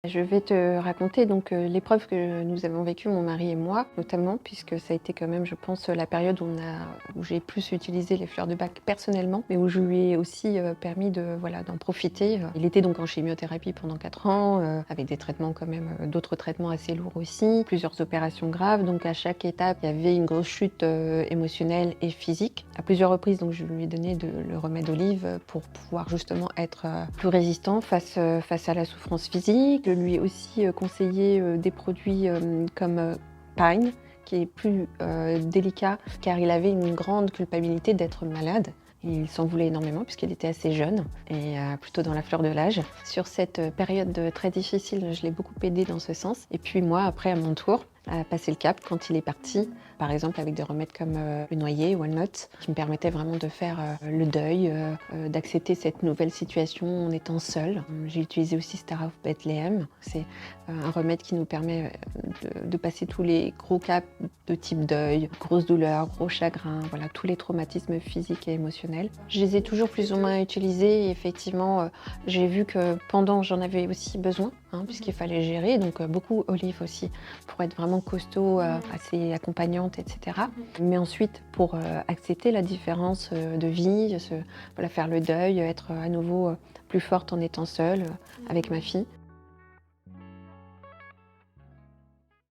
Je vais te raconter donc l'épreuve que nous avons vécue, mon mari et moi, notamment, puisque ça a été quand même, je pense, la période où j'ai plus utilisé les fleurs de bac personnellement, mais où je lui ai aussi permis d'en profiter. Il était donc en chimiothérapie pendant 4 ans, avec des traitements quand même, d'autres traitements assez lourds aussi, plusieurs opérations graves. Donc à chaque étape, il y avait une grosse chute émotionnelle et physique. À plusieurs reprises, donc je lui ai donné le remède Olive pour pouvoir justement être plus résistant face à la souffrance physique. Je lui ai aussi conseillé des produits comme Pine, qui est plus délicat, car il avait une grande culpabilité d'être malade. Il s'en voulait énormément puisqu'il était assez jeune et plutôt dans la fleur de l'âge. Sur cette période très difficile, je l'ai beaucoup aidé dans ce sens. Et puis moi, après, à mon tour, à passer le cap quand il est parti, par exemple avec des remèdes comme le noyer, walnut, qui me permettaient vraiment de faire le deuil, d'accepter cette nouvelle situation en étant seule. J'ai utilisé aussi Star of Bethlehem. C'est un remède qui nous permet de passer tous les gros caps de type deuil, grosse douleur, gros chagrin, voilà, tous les traumatismes physiques et émotionnels. Je les ai toujours plus ou moins utilisés et effectivement, j'ai vu que pendant, j'en avais aussi besoin, puisqu'il fallait gérer, donc beaucoup Olive aussi, pour être vraiment costaud, assez accompagnante, etc. Mais ensuite, pour accepter la différence de vie, faire le deuil, être à nouveau plus forte en étant seule avec ma fille.